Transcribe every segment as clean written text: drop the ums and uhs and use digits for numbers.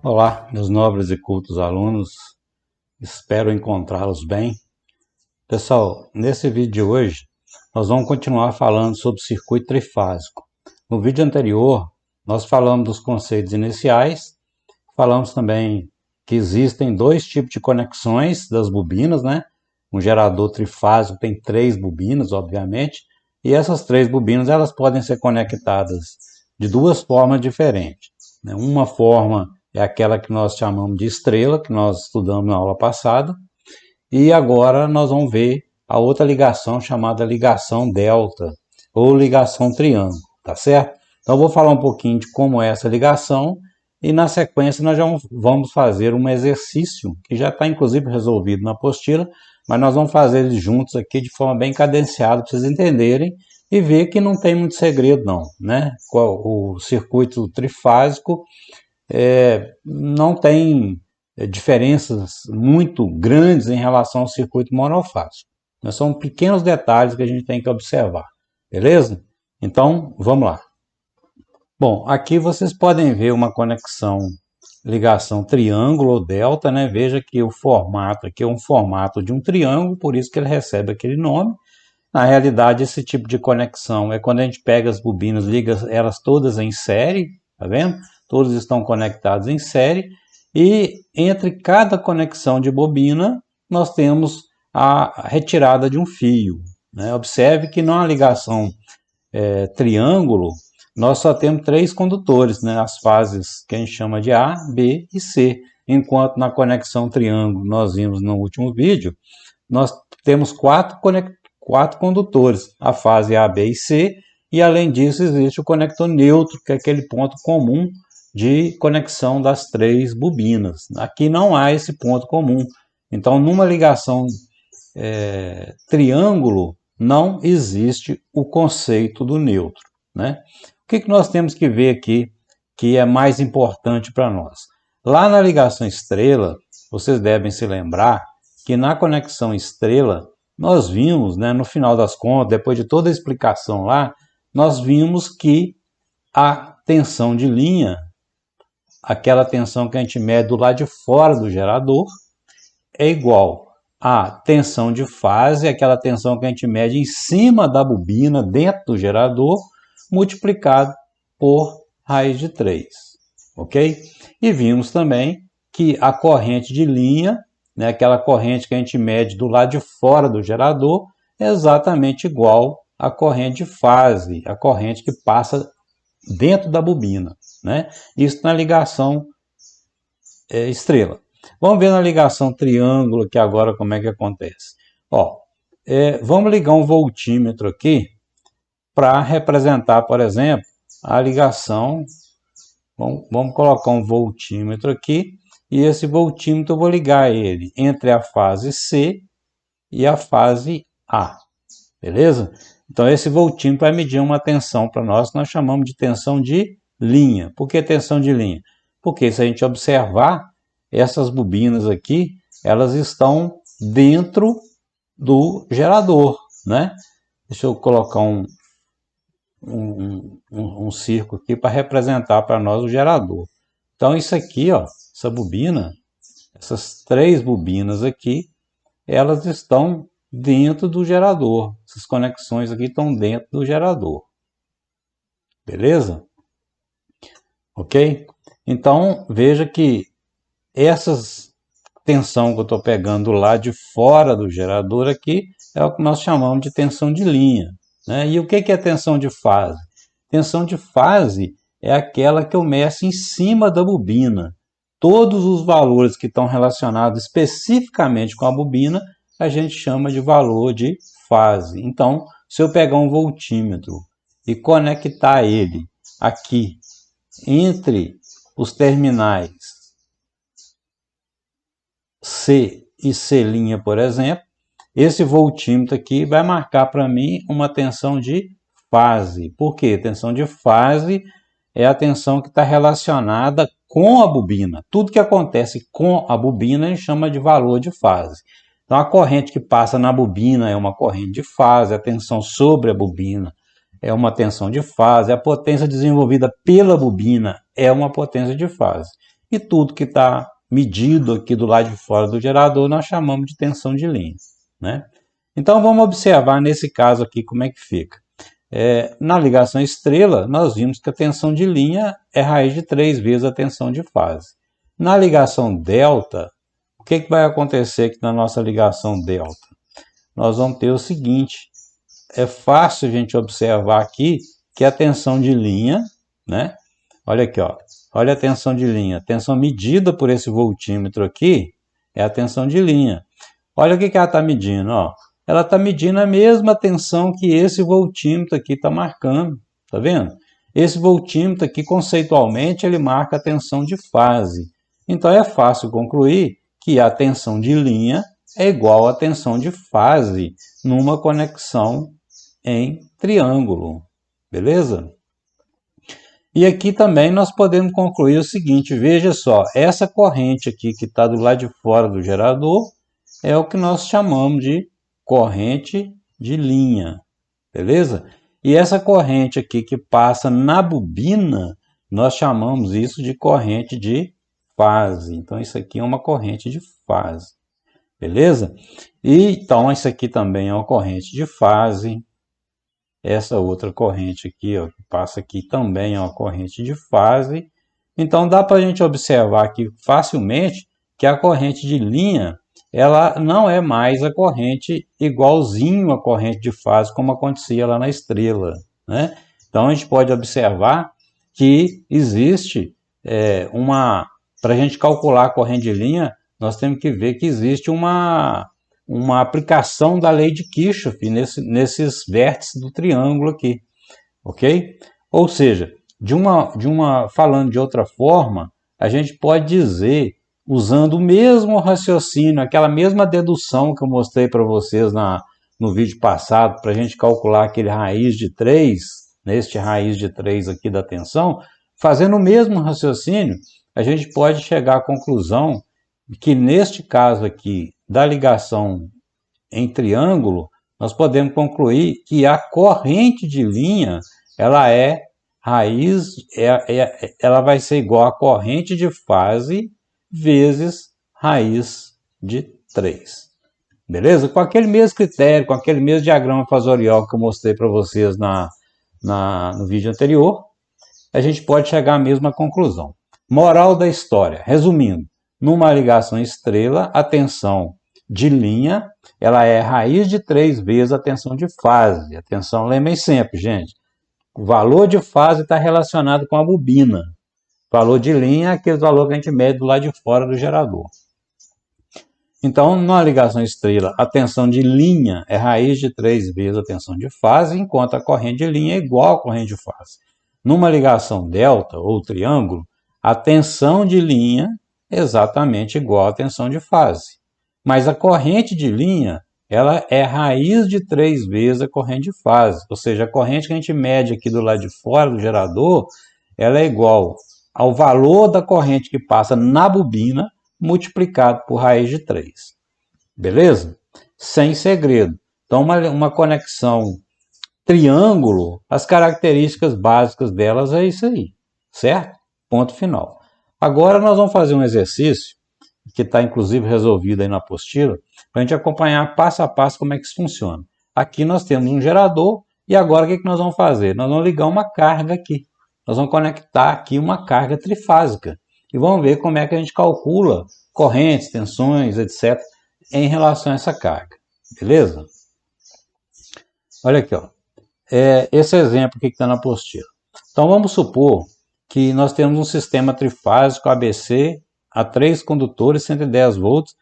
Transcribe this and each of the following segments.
Olá, meus nobres e cultos alunos, espero encontrá-los bem. Pessoal, nesse vídeo de hoje, nós vamos continuar falando sobre circuito trifásico. No vídeo anterior, nós falamos dos conceitos iniciais, falamos também que existem dois tipos de conexões das bobinas, né? Um gerador trifásico tem 3 bobinas, obviamente, e essas 3 bobinas elas podem ser conectadas de duas formas diferentes. Uma forma é aquela que nós chamamos de estrela, que nós estudamos na aula passada, e agora nós vamos ver a outra ligação chamada ligação delta, ou ligação triângulo, tá certo? Então eu vou falar um pouquinho de como é essa ligação, e na sequência nós já vamos fazer um exercício, que já está inclusive resolvido na apostila, mas nós vamos fazer eles juntos aqui de forma bem cadenciada, para vocês entenderem, e ver que não tem muito segredo não, né? O circuito trifásico não tem diferenças muito grandes em relação ao circuito monofásico. São pequenos detalhes que a gente tem que observar, beleza? Então, vamos lá. Bom, aqui vocês podem ver uma conexão, ligação triângulo ou delta, né? Veja que o formato aqui é um formato de um triângulo, por isso que ele recebe aquele nome. Na realidade, esse tipo de conexão é quando a gente pega as bobinas, liga elas todas em série, tá vendo? Todos estão conectados em série, e entre cada conexão de bobina, nós temos a retirada de um fio, né? Observe que na ligação triângulo, nós só temos 3 condutores, né? As fases que a gente chama de A, B e C, enquanto na conexão triângulo, nós vimos no último vídeo, nós temos 4 condutores, a fase A, B e C, e além disso existe o conector neutro, que é aquele ponto comum de conexão das 3 bobinas. Aqui não há esse ponto comum. Então, numa ligação triângulo, não existe o conceito do neutro, né? O que nós temos que ver aqui que é mais importante para nós? Lá na ligação estrela, vocês devem se lembrar que na conexão estrela, nós vimos, né, no final das contas, depois de toda a explicação lá, nós vimos que a tensão de linha, aquela tensão que a gente mede do lado de fora do gerador, é igual à tensão de fase, aquela tensão que a gente mede em cima da bobina, dentro do gerador, multiplicado por raiz de 3, ok? E vimos também que a corrente de linha, né, aquela corrente que a gente mede do lado de fora do gerador, é exatamente igual à corrente de fase, a corrente que passa dentro da bobina, né? Isso na ligação estrela. Vamos ver na ligação triângulo aqui agora como é que acontece. Vamos ligar um voltímetro aqui para representar, por exemplo, a ligação. Vamos colocar um voltímetro aqui, e esse voltímetro eu vou ligar ele entre a fase C e a fase A, beleza? Então esse voltímetro vai medir uma tensão para nós chamamos de tensão de linha. Por que tensão de linha? Porque se a gente observar, essas bobinas aqui, elas estão dentro do gerador, né? Deixa eu colocar um círculo aqui para representar para nós o gerador. Então isso aqui, ó, essa bobina, essas 3 bobinas aqui, elas estão dentro do gerador. Essas conexões aqui estão dentro do gerador. Beleza? Ok? Então veja que essas tensão que eu estou pegando lá de fora do gerador aqui é o que nós chamamos de tensão de linha, né? E o que é tensão de fase? Tensão de fase é aquela que eu meço em cima da bobina. Todos os valores que estão relacionados especificamente com a bobina, a gente chama de valor de fase. Então, se eu pegar um voltímetro e conectar ele aqui entre os terminais C e C', por exemplo, esse voltímetro aqui vai marcar para mim uma tensão de fase. Por quê? Tensão de fase é a tensão que está relacionada com a bobina. Tudo que acontece com a bobina a gente chama de valor de fase. Então a corrente que passa na bobina é uma corrente de fase, a tensão sobre a bobina é uma tensão de fase, a potência desenvolvida pela bobina é uma potência de fase. e tudo que está medido aqui do lado de fora do gerador nós chamamos de tensão de linha, né? Então vamos observar nesse caso aqui como é que fica. Na ligação estrela, nós vimos que a tensão de linha é raiz de 3 vezes a tensão de fase. Na ligação delta, o que vai acontecer aqui na nossa ligação delta? Nós vamos ter o seguinte, é fácil a gente observar aqui que a tensão de linha, né? Olha aqui, ó, olha a tensão de linha, a tensão medida por esse voltímetro aqui é a tensão de linha. Olha o que ela está medindo, ó. Ela está medindo a mesma tensão que esse voltímetro aqui está marcando, tá vendo? Esse voltímetro aqui, conceitualmente, ele marca a tensão de fase. Então, é fácil concluir que a tensão de linha é igual à tensão de fase numa conexão em triângulo, beleza? E aqui também nós podemos concluir o seguinte, veja só, essa corrente aqui que está do lado de fora do gerador é o que nós chamamos de corrente de linha, beleza? E essa corrente aqui que passa na bobina, nós chamamos isso de corrente de fase. Então, isso aqui é uma corrente de fase, beleza? E então, isso aqui também é uma corrente de fase. Essa outra corrente aqui, ó, que passa aqui também é uma corrente de fase. Então, dá para a gente observar aqui facilmente que a corrente de linha ela não é mais a corrente igualzinho à corrente de fase como acontecia lá na estrela, né? Então a gente pode observar que existe para a gente calcular a corrente de linha, nós temos que ver que existe uma aplicação da lei de Kirchhoff nesses vértices do triângulo aqui, ok? Ou seja, falando de outra forma, a gente pode dizer, usando o mesmo raciocínio, aquela mesma dedução que eu mostrei para vocês no vídeo passado, para a gente calcular aquele raiz de 3, neste raiz de 3 aqui da tensão, fazendo o mesmo raciocínio, a gente pode chegar à conclusão que neste caso aqui, da ligação em triângulo, nós podemos concluir que a corrente de linha, ela ela vai ser igual à corrente de fase vezes raiz de 3. Beleza? Com aquele mesmo critério, com aquele mesmo diagrama fasorial que eu mostrei para vocês no vídeo anterior, a gente pode chegar à mesma conclusão. Moral da história, resumindo, numa ligação estrela, a tensão de linha, ela é raiz de 3 vezes a tensão de fase. A tensão, lembrem sempre, gente, o valor de fase está relacionado com a bobina. Valor de linha é aquele valor que a gente mede do lado de fora do gerador. Então, numa ligação estrela, a tensão de linha é raiz de 3 vezes a tensão de fase, enquanto a corrente de linha é igual à corrente de fase. Numa ligação delta ou triângulo, a tensão de linha é exatamente igual à tensão de fase. Mas a corrente de linha, ela é raiz de 3 vezes a corrente de fase. Ou seja, a corrente que a gente mede aqui do lado de fora do gerador, ela é igual ao valor da corrente que passa na bobina multiplicado por raiz de 3. Beleza? Sem segredo. Então, uma conexão triângulo, as características básicas delas é isso aí, certo? Ponto final. Agora nós vamos fazer um exercício, que está inclusive resolvido aí na apostila, para a gente acompanhar passo a passo como é que isso funciona. Aqui nós temos um gerador, e agora o que nós vamos fazer? Nós vamos ligar uma carga aqui. Nós vamos conectar aqui uma carga trifásica. E vamos ver como é que a gente calcula correntes, tensões, etc. em relação a essa carga. Beleza? Olha aqui, ó. Esse exemplo aqui que está na apostila. Então vamos supor que nós temos um sistema trifásico ABC a 3 condutores, 110 volts,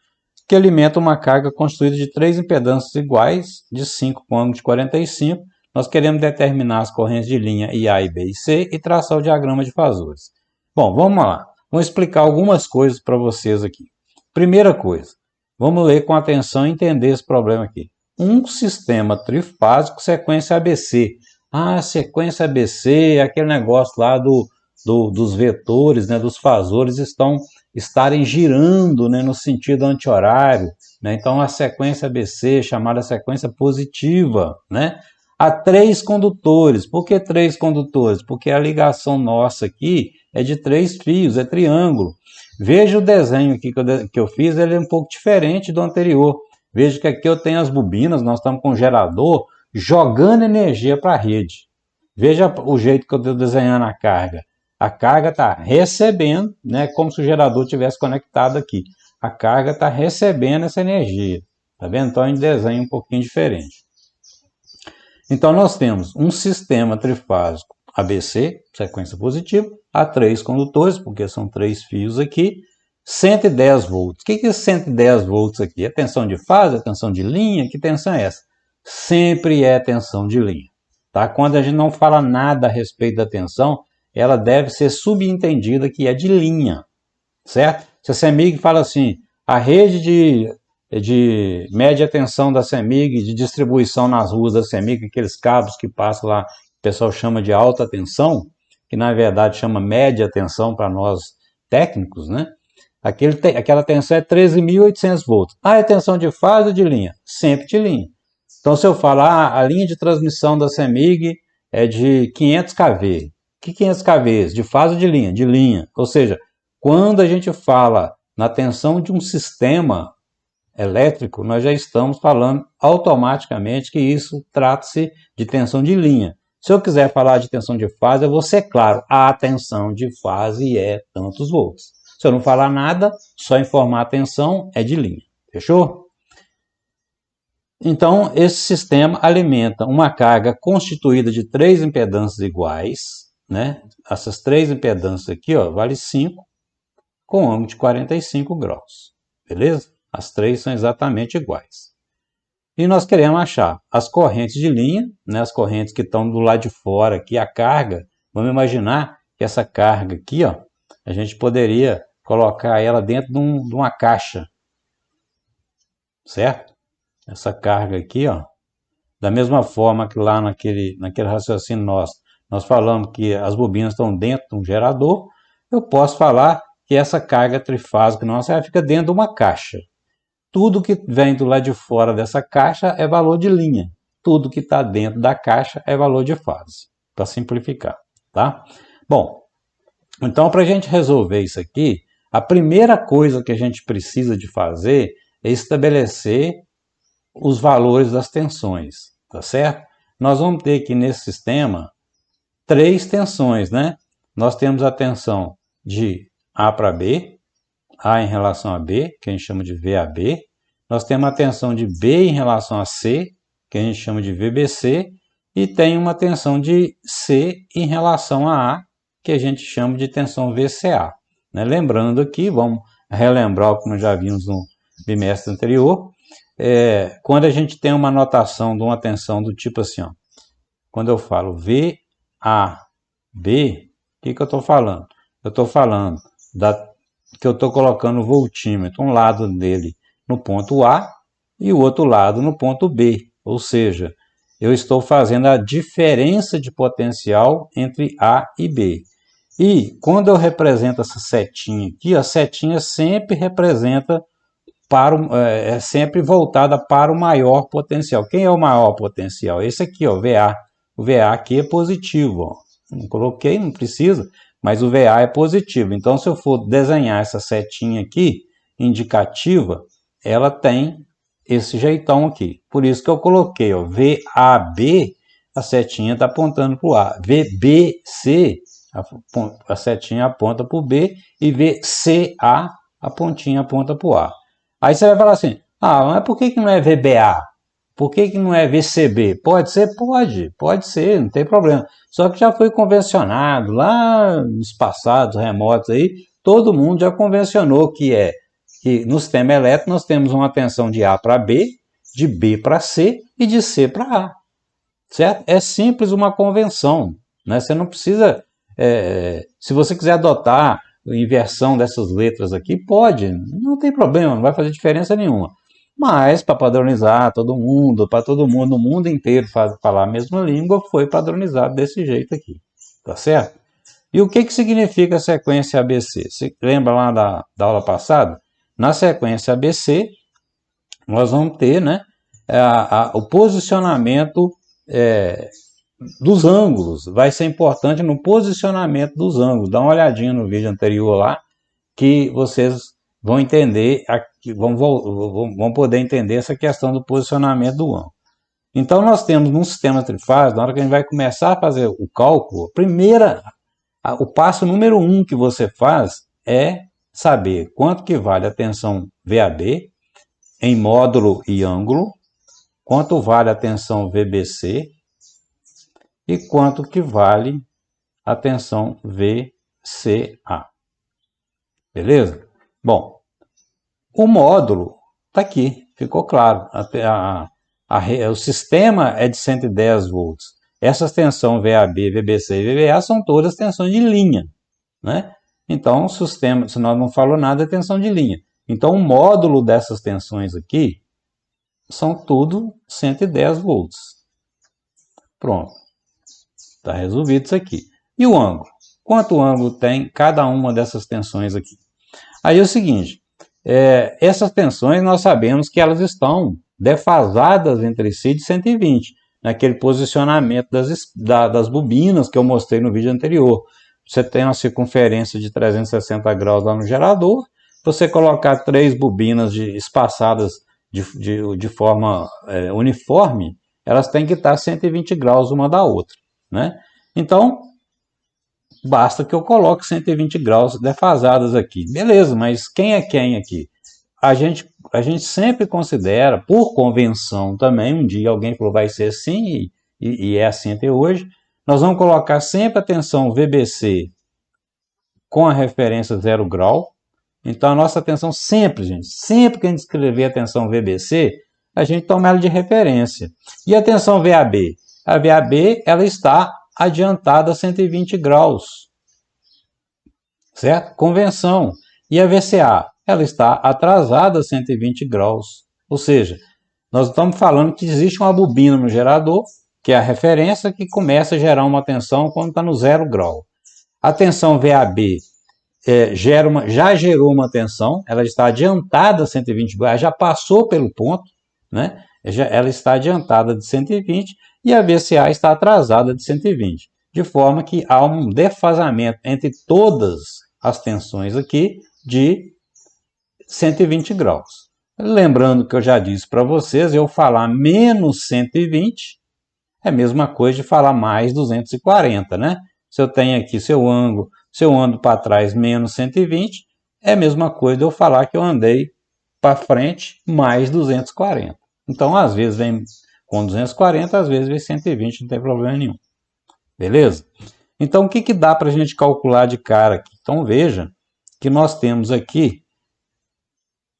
que alimenta uma carga constituída de 3 impedâncias iguais, de 5 com ângulo de 45. Nós queremos determinar as correntes de linha IA, e B e C e traçar o diagrama de fasores. Bom, vamos lá. Vamos explicar algumas coisas para vocês aqui. Primeira coisa, vamos ler com atenção e entender esse problema aqui. Um sistema trifásico, sequência ABC. A sequência ABC é aquele negócio lá dos vetores, né, dos fasores estarem girando, né, no sentido anti-horário, né? Então a sequência ABC, chamada sequência positiva, né? Há 3 condutores. Por que 3 condutores? Porque a ligação nossa aqui é de 3 fios, é triângulo. Veja o desenho aqui que eu fiz, ele é um pouco diferente do anterior. Veja que aqui eu tenho as bobinas, nós estamos com o gerador jogando energia para a rede. Veja o jeito que eu estou desenhando a carga. A carga está recebendo, né, como se o gerador tivesse conectado aqui. A carga está recebendo essa energia. Tá vendo? Então a gente desenha um pouquinho diferente. Então nós temos um sistema trifásico ABC, sequência positiva, a 3 condutores, porque são 3 fios aqui, 110 volts. O que é 110 volts aqui? É tensão de fase, é tensão de linha? Que tensão é essa? Sempre é tensão de linha. Tá? Quando a gente não fala nada a respeito da tensão, ela deve ser subentendida que é de linha, certo? Se a CEMIG fala assim, a rede de média tensão da CEMIG, de distribuição nas ruas da CEMIG, aqueles cabos que passam lá, o pessoal chama de alta tensão, que na verdade chama média tensão para nós técnicos, né? Aquela tensão é 13.800 volts. Ah, é tensão de fase ou de linha? Sempre de linha. Então, se eu falar, a linha de transmissão da CEMIG é de 500 kV. Que 500 kV? De fase ou de linha? De linha. Ou seja, quando a gente fala na tensão de um sistema elétrico, nós já estamos falando automaticamente que isso trata-se de tensão de linha. Se eu quiser falar de tensão de fase, eu vou ser claro, a tensão de fase é tantos volts. Se eu não falar nada, só informar a tensão é de linha. Fechou? Então, esse sistema alimenta uma carga constituída de 3 impedâncias iguais, né? Essas 3 impedâncias aqui, ó, vale 5, com ângulo de 45 graus. Beleza? As 3 são exatamente iguais. E nós queremos achar as correntes de linha, né, as correntes que estão do lado de fora aqui, a carga. Vamos imaginar que essa carga aqui, ó, a gente poderia colocar ela dentro de uma caixa, certo? Essa carga aqui, ó, da mesma forma que lá naquele raciocínio nós falamos que as bobinas estão dentro de um gerador, eu posso falar que essa carga trifásica nossa fica dentro de uma caixa. Tudo que vem do lado de fora dessa caixa é valor de linha. Tudo que está dentro da caixa é valor de fase, para simplificar, tá? Bom, então para a gente resolver isso aqui, a primeira coisa que a gente precisa de fazer é estabelecer os valores das tensões, tá certo? Nós vamos ter aqui nesse sistema 3 tensões, né? Nós temos a tensão de A para B, A em relação a B, que a gente chama de VAB. Nós temos a tensão de B em relação a C, que a gente chama de VBC. E tem uma tensão de C em relação a A, que a gente chama de tensão VCA. Né? Lembrando aqui, vamos relembrar o que nós já vimos no bimestre anterior, quando a gente tem uma notação de uma tensão do tipo assim, ó, quando eu falo VAB, o que eu estou falando? Eu estou falando que eu estou colocando o voltímetro, um lado dele no ponto A e o outro lado no ponto B, ou seja, eu estou fazendo a diferença de potencial entre A e B. E quando eu represento essa setinha aqui, a setinha sempre representa é sempre voltada para o maior potencial. Quem é o maior potencial? Esse aqui, ó, VA. O VA aqui é positivo, ó. Não coloquei, não precisa, mas o VA é positivo. Então, se eu for desenhar essa setinha aqui, indicativa, ela tem esse jeitão aqui. Por isso que eu coloquei, ó, VAB, a setinha está apontando para o A. VBC, a setinha aponta para o B. E VCA, a pontinha aponta para o A. Aí você vai falar assim, mas por que não é VBA? Por que não é VCB? Pode ser? Pode ser, não tem problema. Só que já foi convencionado, lá nos passados remotos aí, todo mundo já convencionou que no sistema elétrico nós temos uma tensão de A para B, de B para C e de C para A. Certo? É simples uma convenção, né? Você não precisa, se você quiser adotar inversão dessas letras aqui, pode, não tem problema, não vai fazer diferença nenhuma. Mas para padronizar todo mundo, para todo mundo no mundo inteiro falar a mesma língua, foi padronizado desse jeito aqui, tá certo? E o que significa a sequência ABC? Você lembra lá da aula passada? Na sequência ABC, nós vamos ter, né, o posicionamento dos ângulos, vai ser importante no posicionamento dos ângulos. Dá uma olhadinha no vídeo anterior lá, que vocês vão entender, vão poder entender essa questão do posicionamento do ângulo. Então nós temos num sistema trifásico, na hora que a gente vai começar a fazer o cálculo, o passo número 1 que você faz é saber quanto que vale a tensão VAB em módulo e ângulo, quanto vale a tensão VBC e quanto que vale a tensão VCA. Beleza? Bom, o módulo está aqui, ficou claro. O sistema é de 110 volts. Essas tensões VAB, VBC e VBA são todas tensões de linha, né? Então, o sistema, se nós não falamos nada, é tensão de linha. Então, o módulo dessas tensões aqui são tudo 110 volts. Pronto. Está resolvido isso aqui. E o ângulo? Quanto ângulo tem cada uma dessas tensões aqui? Aí é o seguinte, essas tensões nós sabemos que elas estão defasadas entre si de 120, naquele posicionamento das bobinas que eu mostrei no vídeo anterior. Você tem uma circunferência de 360 graus lá no gerador, você colocar 3 bobinas espaçadas de forma uniforme, elas têm que estar 120 graus uma da outra, né? Então, basta que eu coloque 120 graus defasadas aqui. Beleza, mas quem é quem aqui? A gente sempre considera, por convenção também, um dia alguém falou vai ser assim, e é assim até hoje, nós vamos colocar sempre a tensão VBC com a referência 0 grau. Então a nossa tensão sempre, gente, sempre que a gente escrever a tensão VBC, a gente toma ela de referência. E a tensão VAB? A VAB, ela está adiantada a 120 graus, certo? Convenção. E a VCA? Ela está atrasada a 120 graus. Ou seja, nós estamos falando que existe uma bobina no gerador, que é a referência, que começa a gerar uma tensão quando está no 0 grau. A tensão VAB já gerou uma tensão, ela está adiantada a 120 graus, já passou pelo ponto, né? Ela está adiantada de 120 e a VCA está atrasada de 120, de forma que há um defasamento entre todas as tensões aqui de 120 graus. Lembrando que eu já disse para vocês, eu falar menos 120 é a mesma coisa de falar mais 240, né? Se eu tenho aqui se eu ando para trás menos 120, é a mesma coisa de eu falar que eu andei para frente mais 240. Então, às vezes vem com 240, às vezes vem 120, não tem problema nenhum. Beleza? Então, o que dá para a gente calcular de cara aqui? Então, veja que nós temos aqui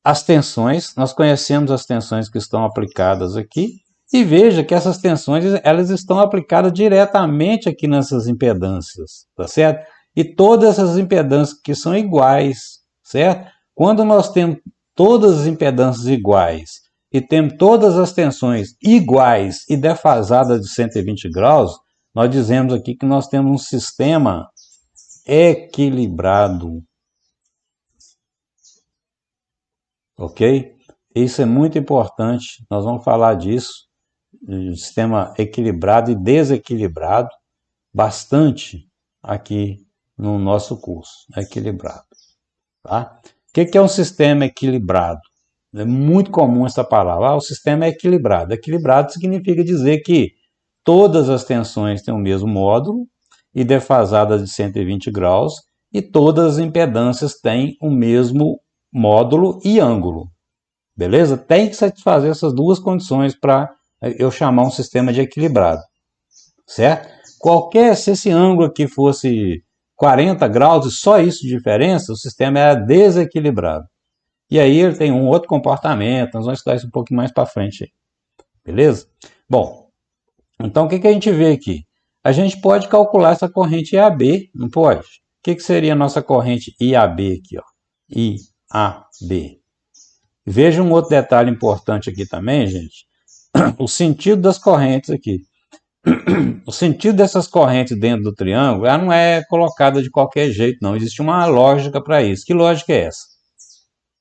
as tensões, nós conhecemos as tensões que estão aplicadas aqui, e veja que essas tensões, elas estão aplicadas diretamente aqui nessas impedâncias, tá certo? E todas essas impedâncias que são iguais, certo? Quando nós temos todas as impedâncias iguais e temos todas as tensões iguais e defasadas de 120 graus, nós dizemos aqui que nós temos um sistema equilibrado. Ok? Isso é muito importante, nós vamos falar disso, sistema equilibrado e desequilibrado, bastante aqui no nosso curso, equilibrado. Tá? O que é um sistema equilibrado? É muito comum essa palavra, o sistema é equilibrado. Equilibrado significa dizer que todas as tensões têm o mesmo módulo e defasadas de 120 graus, e todas as impedâncias têm o mesmo módulo e ângulo. Beleza? Tem que satisfazer essas duas condições para eu chamar um sistema de equilibrado. Certo? Se esse ângulo aqui fosse 40 graus e só isso de diferença, o sistema era desequilibrado. E aí ele tem um outro comportamento, nós vamos estudar isso um pouquinho mais para frente. Beleza? Bom, então o que a gente vê aqui? A gente pode calcular essa corrente IAB, não pode? O que seria a nossa corrente IAB aqui? Ó? IAB. Veja um outro detalhe importante aqui também, gente. O sentido das correntes aqui. O sentido dessas correntes dentro do triângulo, ela não é colocada de qualquer jeito, não. Existe uma lógica para isso. Que lógica é essa?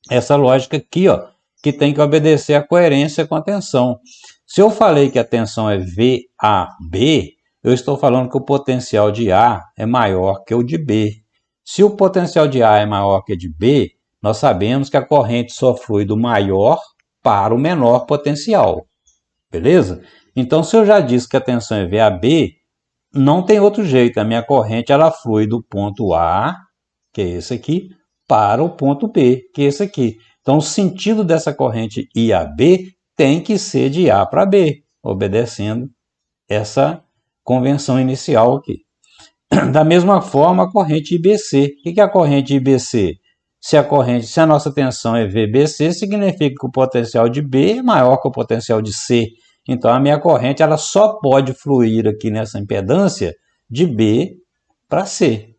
Essa lógica aqui, ó, que tem que obedecer a coerência com a tensão. Se eu falei que a tensão é VAB, eu estou falando que o potencial de A é maior que o de B. Se o potencial de A é maior que o de B, nós sabemos que a corrente só flui do maior para o menor potencial. Beleza? Então, se eu já disse que a tensão é VAB, não tem outro jeito. A minha corrente ela flui do ponto A, que é esse aqui, para o ponto B, que é esse aqui. Então, o sentido dessa corrente IAB tem que ser de A para B, obedecendo essa convenção inicial aqui. Da mesma forma, a corrente IBC. O que é a corrente IBC? Se a nossa tensão é VBC, significa que o potencial de B é maior que o potencial de C. Então, a minha corrente ela só pode fluir aqui nessa impedância de B para C.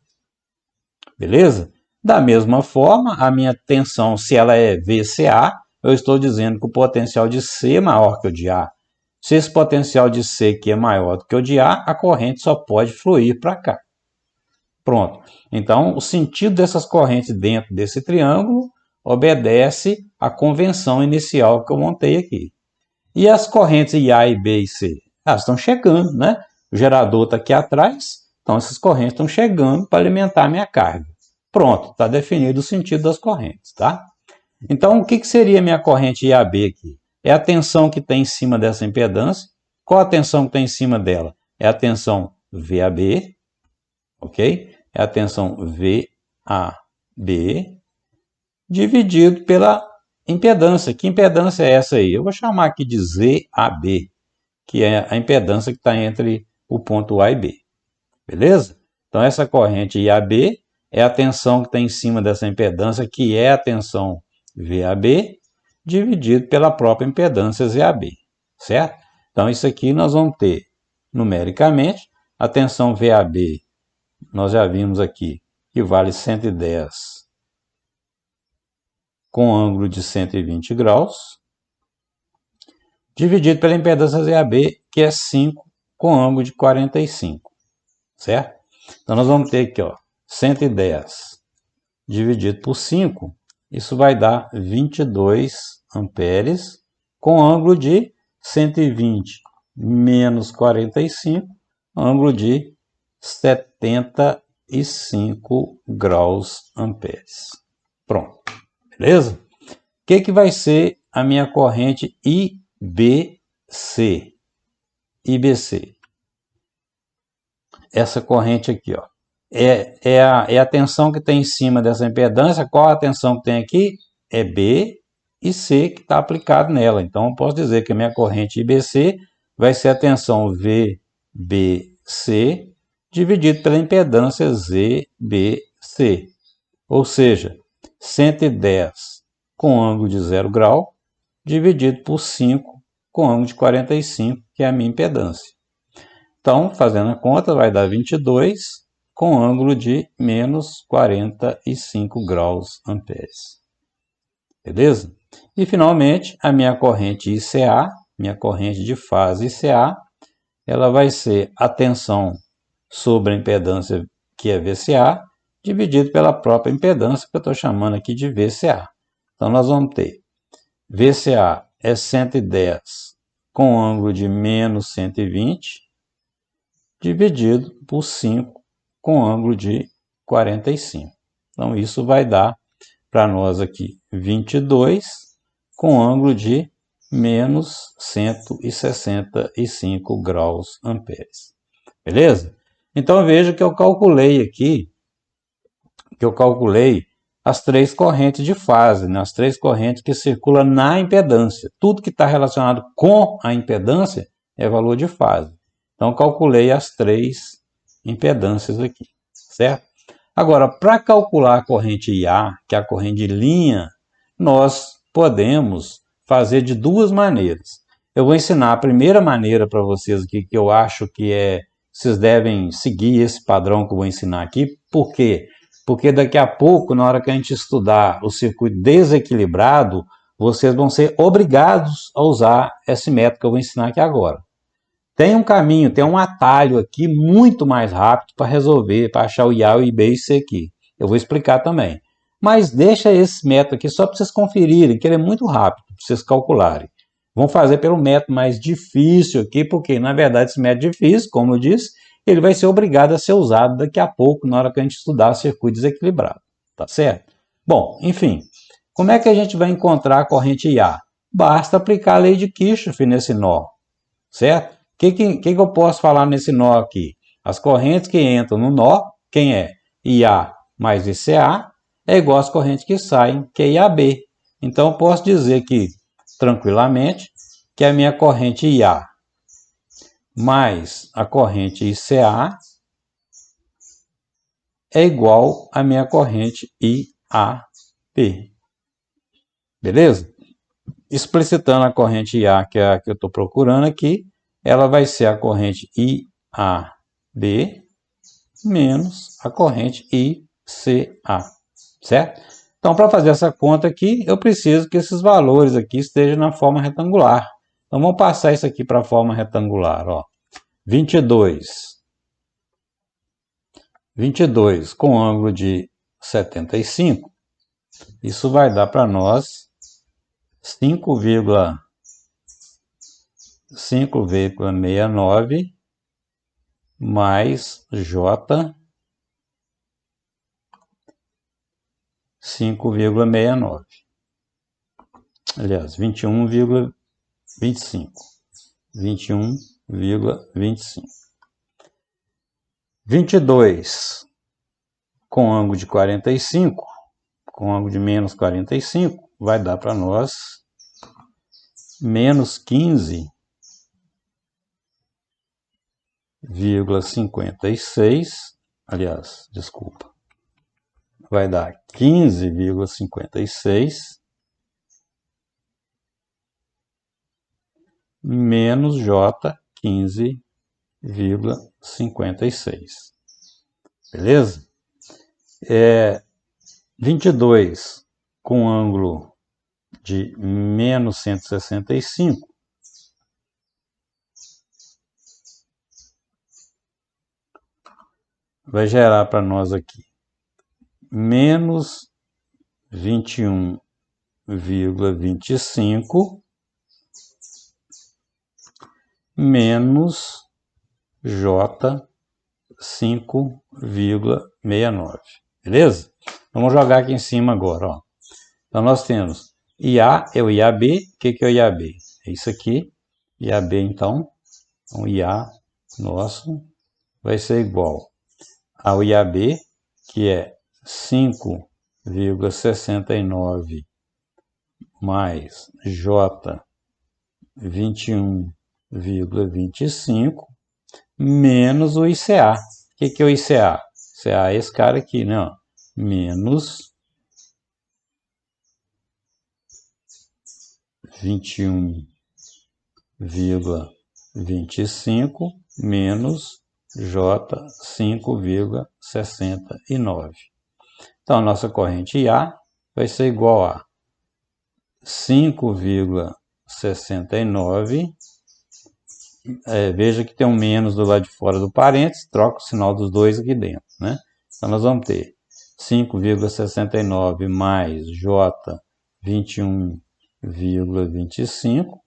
Beleza? Da mesma forma, a minha tensão, se ela é VCA, eu estou dizendo que o potencial de C é maior que o de A. Se esse potencial de C aqui é maior do que o de A, a corrente só pode fluir para cá. Pronto. Então, o sentido dessas correntes dentro desse triângulo obedece à convenção inicial que eu montei aqui. E as correntes IA e B e C? Elas estão chegando, né? O gerador está aqui atrás, então essas correntes estão chegando para alimentar a minha carga. Pronto, está definido o sentido das correntes, tá? Então, o que seria a minha corrente IAB aqui? É a tensão que tem em cima dessa impedância. Qual a tensão que tem em cima dela? É a tensão VAB, ok? É a tensão VAB dividido pela impedância. Que impedância é essa aí? Eu vou chamar aqui de ZAB, que é a impedância que está entre o ponto A e B. Beleza? Então, essa corrente IAB é a tensão que está em cima dessa impedância, que é a tensão VAB, dividido pela própria impedância ZAB. Certo? Então, isso aqui nós vamos ter, numericamente, a tensão VAB, nós já vimos aqui, que vale 110 com ângulo de 120 graus, dividido pela impedância ZAB, que é 5 com ângulo de 45, certo? Então, nós vamos ter aqui, ó, 110 dividido por 5, isso vai dar 22 amperes, com ângulo de 120 menos 45, ângulo de 75 graus amperes. Pronto. Beleza? O que vai ser a minha corrente IBC? IBC. Essa corrente aqui, ó, é a tensão que tem em cima dessa impedância. Qual a tensão que tem aqui? É B e C que está aplicado nela. Então, eu posso dizer que a minha corrente IBC vai ser a tensão VBC dividido pela impedância ZBC. Ou seja, 110 com ângulo de 0 grau, dividido por 5 com ângulo de 45, que é a minha impedância. Então, fazendo a conta, vai dar 22 com ângulo de menos 45 graus amperes. Beleza? E, finalmente, a minha corrente ICA, minha corrente de fase ICA, ela vai ser a tensão sobre a impedância, que é VCA, dividido pela própria impedância, que eu estou chamando aqui de VCA. Então, nós vamos ter VCA é 110 com ângulo de menos 120, dividido por 5 com ângulo de 45. Então, isso vai dar para nós aqui 22 com ângulo de menos 165 graus amperes. Beleza? Então, veja que eu calculei aqui, as três correntes de fase, né? As três correntes que circulam na impedância. Tudo que está relacionado com a impedância é valor de fase. Então, calculei as três impedâncias aqui, certo? Agora, para calcular a corrente IA, que é a corrente de linha, nós podemos fazer de duas maneiras. Eu vou ensinar a primeira maneira para vocês aqui, que eu acho que vocês devem seguir esse padrão que eu vou ensinar aqui. Por quê? Porque daqui a pouco, na hora que a gente estudar o circuito desequilibrado, vocês vão ser obrigados a usar esse método que eu vou ensinar aqui agora. Tem um caminho, tem um atalho aqui muito mais rápido para resolver, para achar o IA, o IB e o C aqui. Eu vou explicar também. Mas deixa esse método aqui só para vocês conferirem, que ele é muito rápido, para vocês calcularem. Vamos fazer pelo método mais difícil aqui, porque na verdade esse método difícil, como eu disse, ele vai ser obrigado a ser usado daqui a pouco, na hora que a gente estudar circuito desequilibrado, tá certo? Bom, enfim, como é que a gente vai encontrar a corrente IA? Basta aplicar a lei de Kirchhoff nesse nó, certo? O que eu posso falar nesse nó aqui? As correntes que entram no nó, quem é? IA mais ICA é igual às correntes que saem, que é IAB. Então, eu posso dizer que, tranquilamente, que a minha corrente IA mais a corrente ICA é igual à minha corrente IAB. Beleza? Explicitando a corrente IA, que é a que eu estou procurando aqui, ela vai ser a corrente IAB menos a corrente ICA, certo? Então, para fazer essa conta aqui, eu preciso que esses valores aqui estejam na forma retangular. Então, vamos passar isso aqui para a forma retangular, ó. 22 com ângulo de 75, isso vai dar para nós 5,69 mais J 5,69. Aliás, 21,25. 21,25. 22 com ângulo de 45, com ângulo de menos 45, vai dar para nós menos 15,56, aliás, desculpa, vai dar 15,56 menos J 15,56. Beleza? 22 com ângulo de menos 165 vai gerar para nós aqui menos 21,25 menos J 5,69. Beleza? Vamos jogar aqui em cima agora, ó. Então nós temos IA é o IAB. O que é o IAB? É isso aqui. IAB, então, o IA nosso vai ser igual ao IAB, que é 5,69 mais J 21,25 menos o ICA. O que é o ICA? ICA é esse cara aqui, né? Ó. Menos 21,25 menos J 5,69. Então, a nossa corrente IA vai ser igual a 5,69. Veja que tem um menos do lado de fora do parênteses, troca o sinal dos dois aqui dentro, né? Então, nós vamos ter 5,69 mais J 21,25,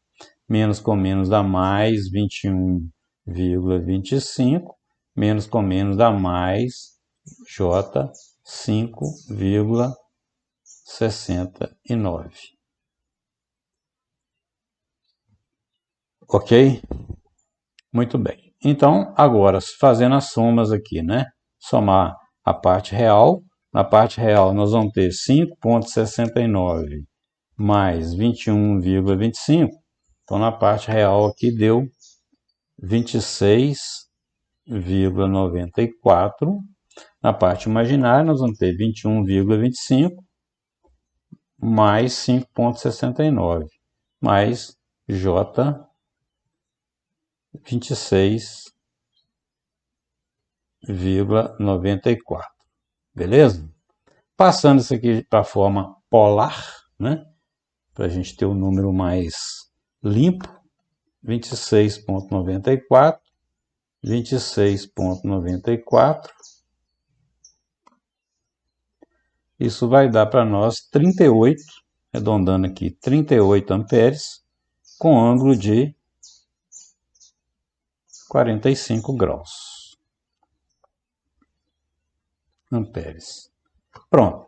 menos com menos dá mais 21,25, menos com menos dá mais J 5,69. Ok? Muito bem. Então, agora, fazendo as somas aqui, né? Somar a parte real. Na parte real, nós vamos ter 5,69 mais 21,25. Então, na parte real aqui deu 26,94. Na parte imaginária, nós vamos ter 21,25 mais 5,69 mais J 26,94. Beleza? Passando isso aqui para a forma polar, né? Para a gente ter um número mais limpo. 26,94. 26,94. Isso vai dar para nós 38, arredondando aqui, 38 amperes com ângulo de 45 graus. Amperes. Pronto.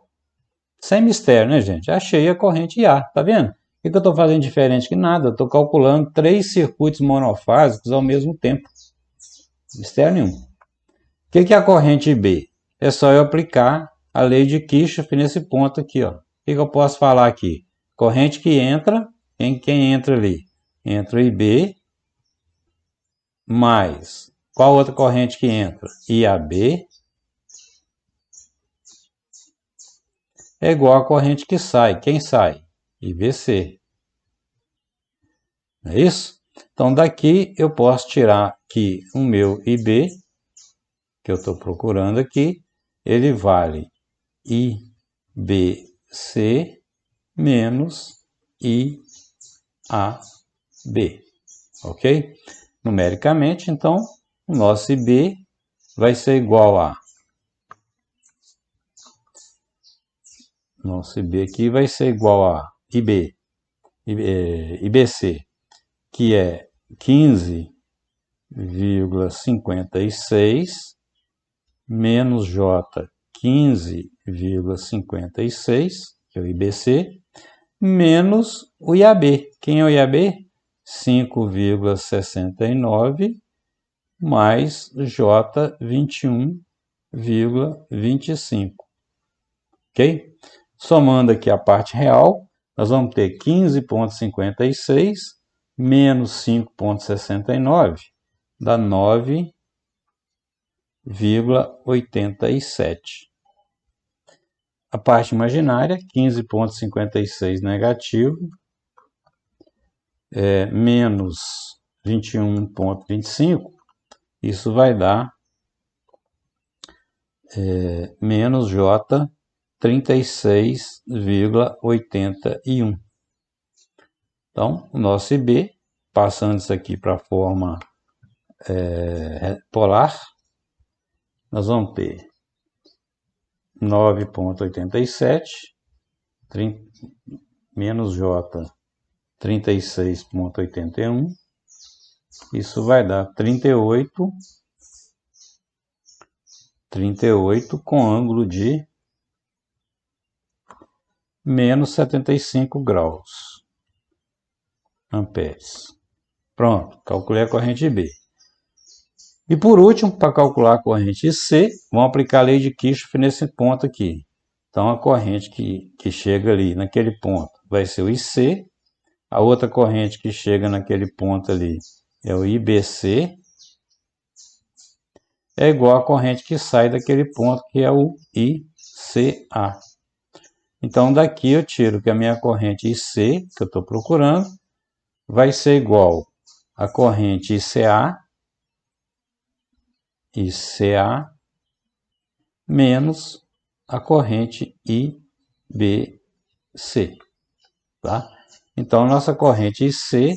Sem mistério, né, gente? Achei a corrente IA, tá vendo? O que eu estou fazendo diferente que nada? Eu estou calculando 3 circuitos monofásicos ao mesmo tempo. Mistério nenhum. O que é a corrente B? É só eu aplicar a lei de Kirchhoff nesse ponto aqui, ó. O que eu posso falar aqui? Corrente que entra, quem entra ali? Entra o IB, mais, qual outra corrente que entra? IAB, é igual a corrente que sai. Quem sai? IBC. Não é isso? Então, daqui eu posso tirar aqui o meu IB, que eu estou procurando aqui, ele vale IBC menos IAB, ok? Numericamente, então, o nosso IB vai ser igual a... Nosso IB aqui vai ser igual a IBC, que é 15,56 menos J 15,56, que é o IBC, menos o IAB. Quem é o IAB? 5,69 mais J 21,25. Ok? Somando aqui a parte real, nós vamos ter 15,56 menos 5,69, dá 9,87. A parte imaginária, 15,56 negativo, menos 21,25, isso vai dar menos J 36,81. Então, o nosso IB, passando isso aqui para a forma polar, nós vamos ter 9,87 menos J 36,81. Isso vai dar 38 com ângulo de menos 75 graus amperes. Pronto, calculei a corrente B. E por último, para calcular a corrente C, vamos aplicar a lei de Kirchhoff nesse ponto aqui. Então a corrente que chega ali naquele ponto vai ser o IC, a outra corrente que chega naquele ponto ali é o IBC, é igual à corrente que sai daquele ponto que é o ICA. Então daqui eu tiro que a minha corrente IC, que eu estou procurando, vai ser igual à corrente ICA menos a corrente IBC, tá? Então nossa corrente IC,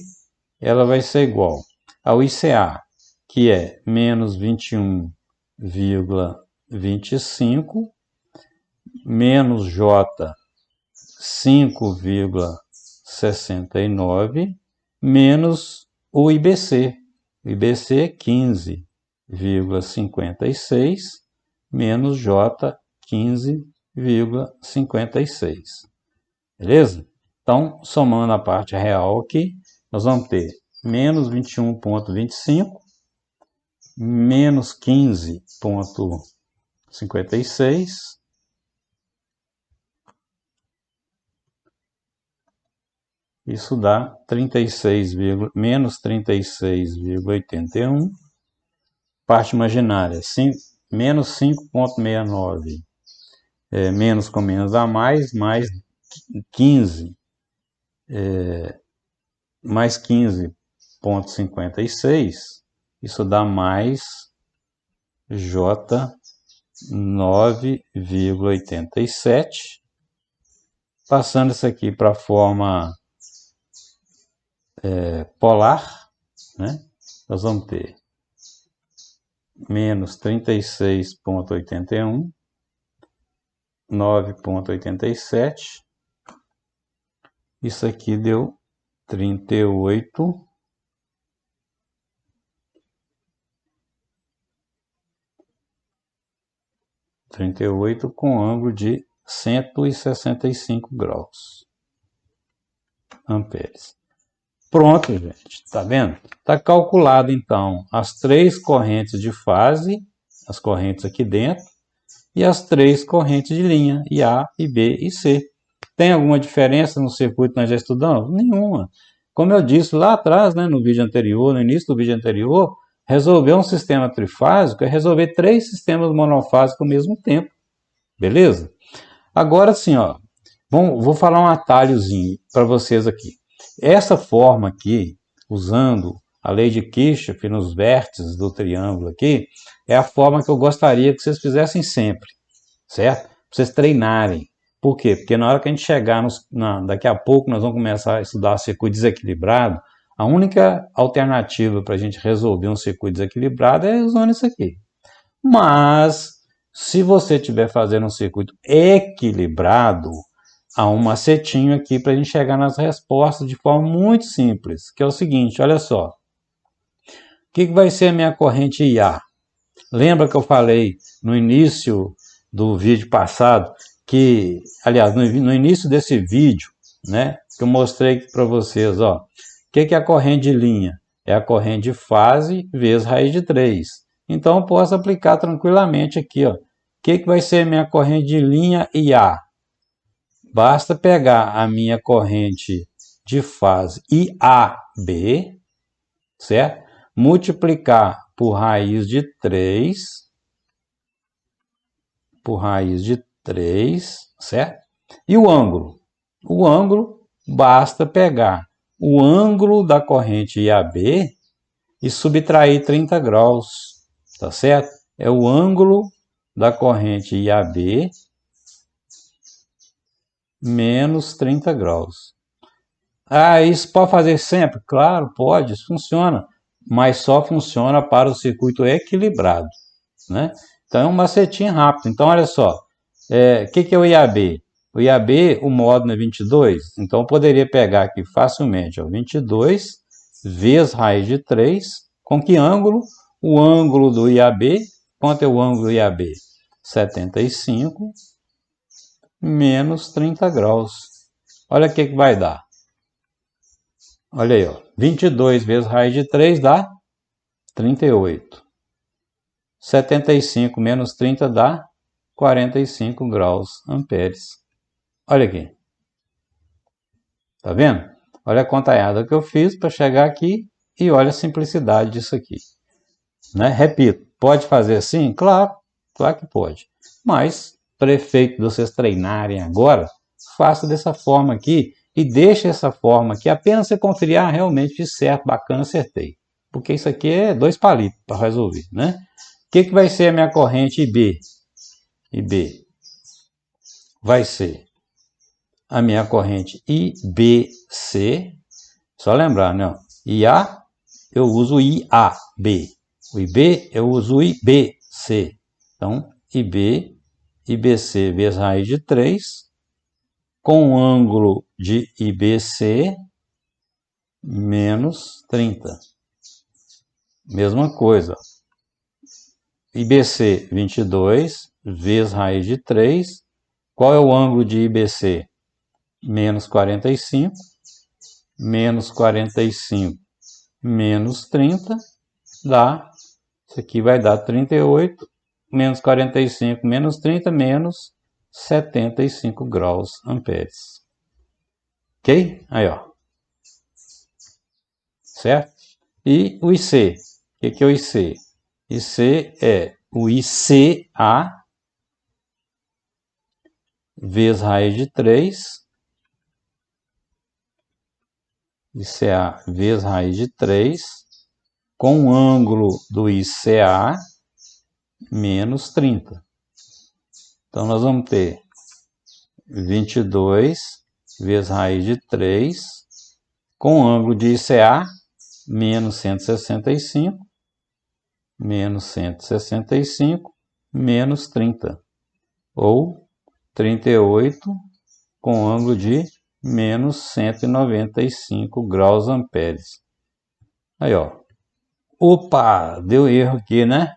ela vai ser igual ao ICA, que é menos 21,25, menos J 5,69, menos o IBC. O IBC é 15,56, menos J 15,56. Beleza? Então, somando a parte real aqui, nós vamos ter menos 21,25, menos 15,56, isso dá 36, menos 36,81. Parte imaginária, menos 5,69. Menos com menos dá mais 15. Mais 15,56. Isso dá mais J 9,87. Passando isso aqui para a forma polar, né? Nós vamos ter menos 36,81, 9,87. Isso aqui deu 38 com ângulo de 165 graus amperes. Pronto, gente, tá vendo? Tá calculado então as 3 correntes de fase, as correntes aqui dentro, e as 3 correntes de linha, IA, IB e C. Tem alguma diferença no circuito que nós já estudamos? Nenhuma. Como eu disse lá atrás, né, no vídeo anterior, no início do vídeo anterior, resolver um sistema trifásico é resolver 3 sistemas monofásicos ao mesmo tempo. Beleza? Agora sim, ó, vou falar um atalhozinho para vocês aqui. Essa forma aqui, usando a lei de Kirchhoff nos vértices do triângulo aqui, é a forma que eu gostaria que vocês fizessem sempre, certo? Para vocês treinarem. Por quê? Porque na hora que a gente chegar, daqui a pouco nós vamos começar a estudar circuito desequilibrado, a única alternativa para a gente resolver um circuito desequilibrado é usando isso aqui. Mas, se você estiver fazendo um circuito equilibrado, há um macetinho aqui para a gente chegar nas respostas de forma muito simples, que é o seguinte, olha só. O que vai ser a minha corrente IA? Lembra que eu falei no início do vídeo passado, que, aliás, no início desse vídeo, né, que eu mostrei para vocês, ó, o que é a corrente de linha? É a corrente de fase vezes raiz de 3. Então, eu posso aplicar tranquilamente aqui, ó. O que vai ser a minha corrente de linha IA? Basta pegar a minha corrente de fase IAB, certo? Multiplicar por raiz de 3, certo? E o ângulo? O ângulo, basta pegar o ângulo da corrente IAB e subtrair 30 graus, tá certo? É o ângulo da corrente IAB menos 30 graus. Ah, isso pode fazer sempre? Claro, pode, isso funciona, mas só funciona para o circuito equilibrado, né? Então é um macetinho rápido. Então olha só, o que é o IAB? O IAB, o módulo é 22, então eu poderia pegar aqui facilmente, ó, 22 vezes raiz de 3, com que ângulo? O ângulo do IAB, quanto é o ângulo do IAB? 75 menos 30 graus. Olha o que vai dar. Olha aí, ó, 22 vezes raiz de 3 dá 38. 75 menos 30 dá 45 graus amperes. Olha aqui. Tá vendo? Olha a contanhada que eu fiz para chegar aqui e olha a simplicidade disso aqui. Né? Repito, pode fazer assim? Claro, claro que pode. Mas, para efeito de vocês treinarem agora, faça dessa forma aqui e deixe essa forma aqui apenas você conferir, realmente fiz certo, bacana, acertei. Porque isso aqui é 2 palitos para resolver, né? O que vai ser a minha corrente IB? IB vai ser a minha corrente IBC. Só lembrar, né? IA eu uso IAB. O IB eu uso IBC. Então, IBC vezes raiz de 3, com o ângulo de IBC menos 30. Mesma coisa. IBC 22 vezes raiz de 3. Qual é o ângulo de IBC? Menos 45. Menos 45 menos 30 dá, isso aqui vai dar 38, menos 45 menos 30 menos 75 graus amperes. Ok? Aí, ó. Certo? E o IC? O que é o IC? IC é o ICA vezes raiz de 3. ICA vezes raiz de 3, com o ângulo do ICA menos 30. Então, nós vamos ter 22 vezes raiz de 3, com o ângulo de ICA menos 165, menos 165, menos 30, ou 38 com ângulo de menos 195 graus amperes. Aí, ó. Opa, deu erro aqui, né?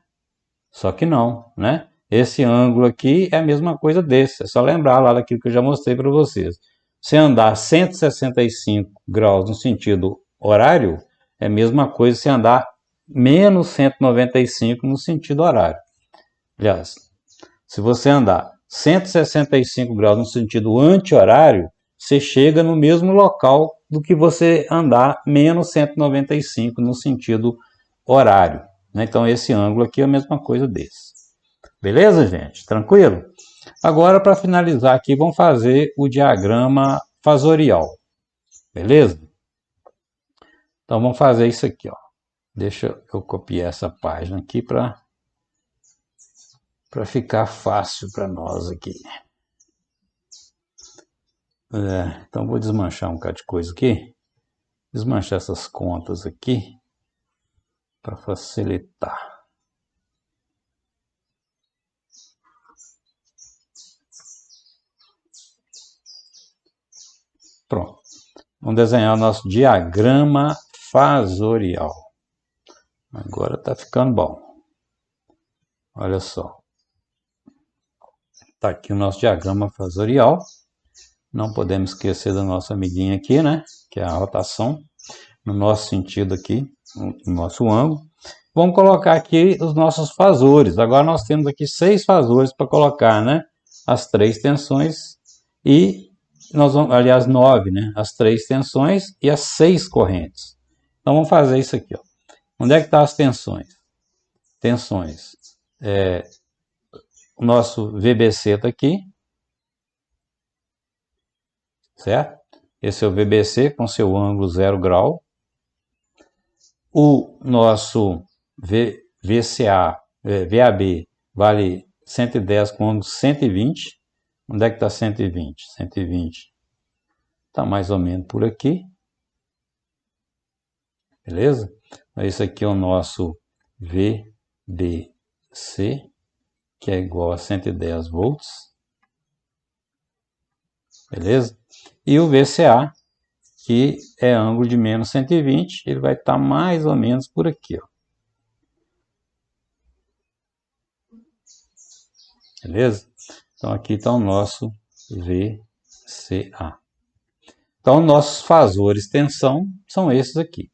Só que não, né? Esse ângulo aqui é a mesma coisa desse. É só lembrar lá daquilo que eu já mostrei para vocês. Se andar 165 graus no sentido horário, é a mesma coisa se andar menos 195 no sentido horário. Aliás, se você andar 165 graus no sentido anti-horário, você chega no mesmo local do que você andar menos 195 no sentido horário. Então, esse ângulo aqui é a mesma coisa desse. Beleza, gente? Tranquilo? Agora, para finalizar aqui, vamos fazer o diagrama fasorial. Beleza? Então, vamos fazer isso aqui, ó. Deixa eu copiar essa página aqui para ficar fácil para nós aqui. Então, vou desmanchar um bocado de coisa aqui. Desmanchar essas contas aqui para facilitar. Pronto. Vamos desenhar o nosso diagrama fasorial. Agora está ficando bom. Olha só. Está aqui o nosso diagrama fasorial. Não podemos esquecer da nossa amiguinha aqui, né? Que é a rotação. No nosso sentido aqui, no nosso ângulo. Vamos colocar aqui os nossos fasores. Agora nós temos aqui 6 fasores para colocar, né? As 3 tensões e nós vamos, aliás, 9, né? As 3 tensões e as 6 correntes. Então vamos fazer isso aqui, ó. Onde é que estão as tensões? Tensões. O nosso VBC está aqui. Certo? Esse é o VBC com seu ângulo 0 grau. O nosso VCA, VAB, vale 110 com ângulo 120. Onde é que está 120? 120 está mais ou menos por aqui. Beleza? Esse aqui é o nosso VBC, que é igual a 110 volts. Beleza? E o VCA, que é ângulo de menos 120, ele vai estar mais ou menos por aqui, ó. Beleza? Então aqui está o nosso VCA. Então nossos fasores tensão são esses aqui.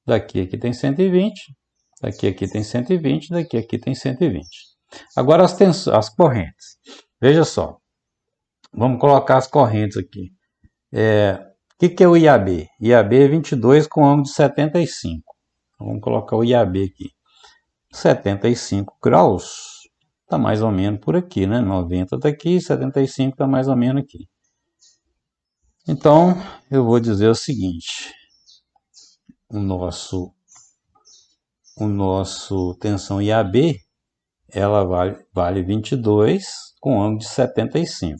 Daqui aqui tem 120, daqui tem 120, daqui tem 120. Agora as correntes. Veja só. Vamos colocar as correntes aqui. O que é o IAB? IAB é 22 com ângulo de 75. Então, vamos colocar o IAB aqui. 75 graus. Está mais ou menos por aqui, né? 90 está aqui, 75 está mais ou menos aqui. Então, eu vou dizer o seguinte. O nosso tensão IAB, ela vale 22 com ângulo de 75.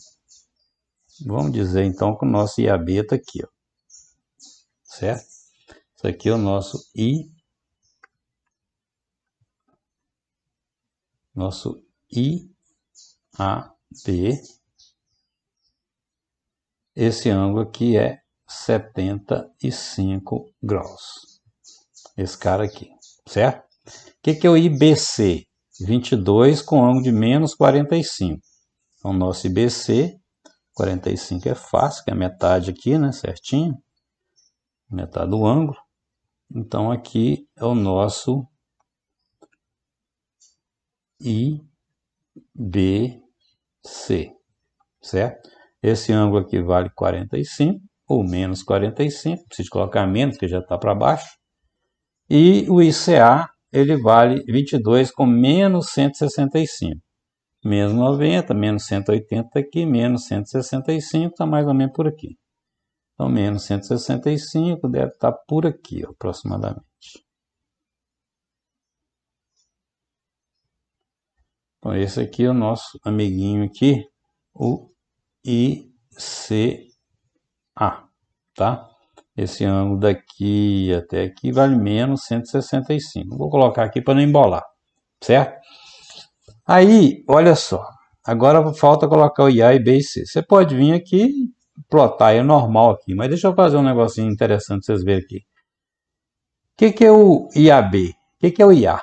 Vamos dizer então que o nosso IAB está aqui, ó. Certo? Isso aqui é o nosso IAB. Esse ângulo aqui é 75 graus. Esse cara aqui, certo? O que é o IBC? 22 com ângulo de menos 45. Então, o nosso IBC, 45 é fácil, que é a metade aqui, né? Certinho. Metade do ângulo. Então, aqui é o nosso IBC, certo? Esse ângulo aqui vale 45, ou menos 45, preciso colocar menos, porque já está para baixo. E o ICA, ele vale 22 com menos 165. Menos 90, menos 180 aqui, menos 165, está mais ou menos por aqui. Então, menos 165 deve estar por aqui, ó, aproximadamente. Então, esse aqui é o nosso amiguinho aqui, o ICA, tá? Esse ângulo daqui até aqui vale menos 165. Vou colocar aqui para não embolar, certo? Aí, olha só. Agora falta colocar o IA e B e C. Você pode vir aqui plotar é normal aqui, mas deixa eu fazer um negocinho interessante para vocês verem aqui. O que é o IAB? O que é o IA?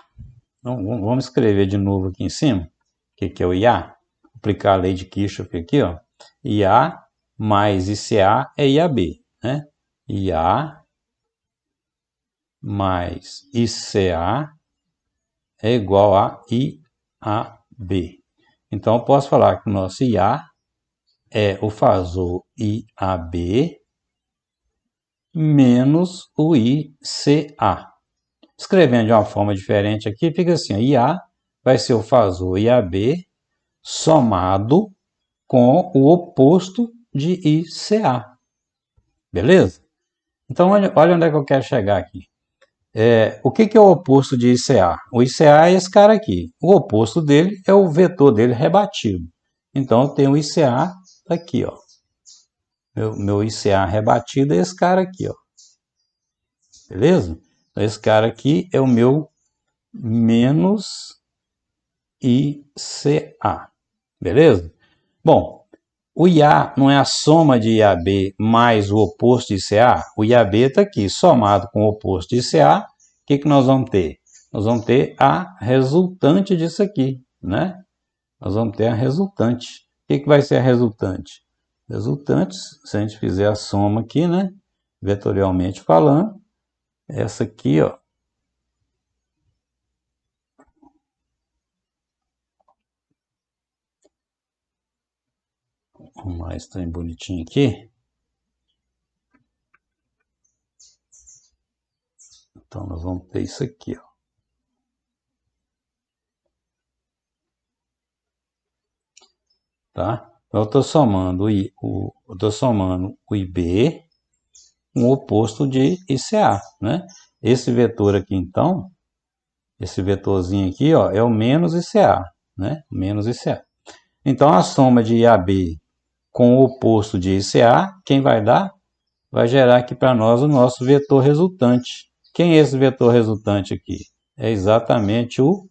Então, vamos escrever de novo aqui em cima. O que é o IA? Aplicar a lei de Kirchhoff aqui, ó. IA mais ICA é IAB, né? IA mais ICA é igual a IAB. Então, eu posso falar que o nosso IA é o fasor IAB menos o ICA. Escrevendo de uma forma diferente aqui, fica assim, IA vai ser o fasor IAB somado com o oposto de ICA. Beleza? Então, olha onde é que eu quero chegar aqui. O que é o oposto de ICA? O ICA é esse cara aqui. O oposto dele é o vetor dele rebatido. Então, eu tenho o ICA aqui, ó. Meu ICA rebatido é esse cara aqui, ó. Beleza? Então, esse cara aqui é o meu menos ICA. Beleza? Bom, o IA não é a soma de IAB mais o oposto de ICA? O IAB está aqui, somado com o oposto de ICA, o que nós vamos ter? Nós vamos ter a resultante disso aqui, né? Nós vamos ter a resultante. O que vai ser a resultante? Resultantes, se a gente fizer a soma aqui, né? Vetorialmente falando, essa aqui, ó. Mais trem bonitinho aqui. Então, nós vamos ter isso aqui, ó. Tá? Então, eu estou somando o IB com o oposto de ICA, né? Esse vetor aqui, então, esse vetorzinho aqui, ó, é o menos ICA, né? Menos ICA. Então, a soma de IAB com o oposto de ICA, quem vai dar? Vai gerar aqui para nós o nosso vetor resultante. Quem é esse vetor resultante aqui? É exatamente o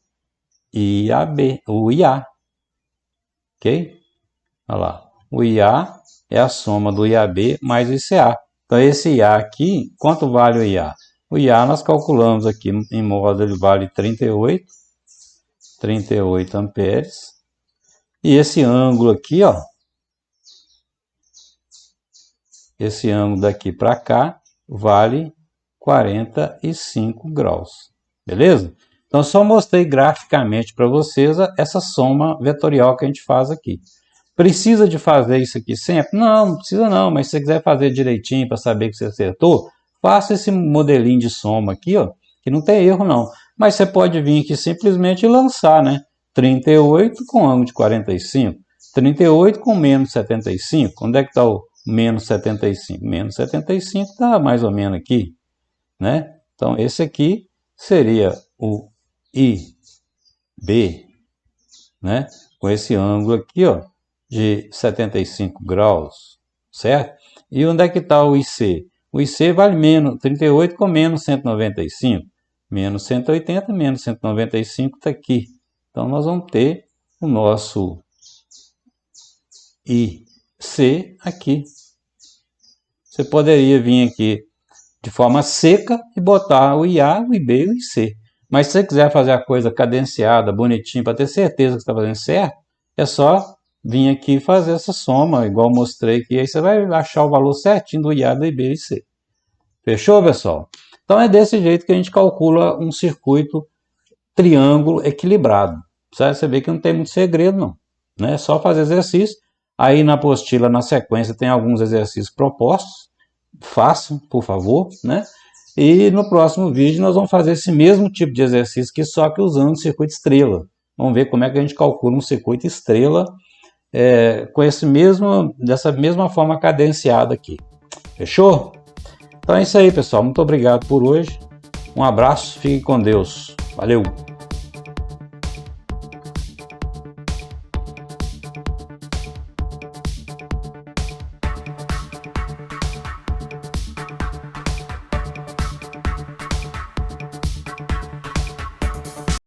IAB, o IA. Ok? Olha lá. O IA é a soma do IAB mais o ICA. Então, esse IA aqui, quanto vale o IA? O IA nós calculamos aqui em modo, ele vale 38 amperes. E esse ângulo aqui, ó, esse ângulo daqui para cá vale 45 graus. Beleza? Então, só mostrei graficamente para vocês essa soma vetorial que a gente faz aqui. Precisa de fazer isso aqui sempre? Não, não precisa não, mas se você quiser fazer direitinho para saber que você acertou, faça esse modelinho de soma aqui, ó, que não tem erro não. Mas você pode vir aqui simplesmente e lançar, né? 38 com ângulo de 45, 38 com menos 75, onde é que está o menos 75? Menos 75 está mais ou menos aqui, né? Então, esse aqui seria o IB, né? Com esse ângulo aqui, ó, de 75 graus, certo? E onde é que está o IC? O IC vale menos 38 com menos 195. Menos 180, menos 195 está aqui. Então, nós vamos ter o nosso IC aqui. Você poderia vir aqui de forma seca e botar o IA, o IB e o IC. Mas se você quiser fazer a coisa cadenciada, bonitinho, para ter certeza que está fazendo certo, é só vir aqui e fazer essa soma, igual mostrei aqui, aí você vai achar o valor certinho do IA, do IB e IC. Fechou, pessoal? Então é desse jeito que a gente calcula um circuito triângulo equilibrado. Você vê que não tem muito segredo, não. Né? É só fazer exercício. Aí na apostila, na sequência, tem alguns exercícios propostos. Façam, por favor, né? E no próximo vídeo nós vamos fazer esse mesmo tipo de exercício, só que usando o circuito estrela. Vamos ver como é que a gente calcula um circuito estrela com dessa mesma forma cadenciada aqui. Fechou? Então é isso aí, pessoal. Muito obrigado por hoje. Um abraço, fique com Deus. Valeu!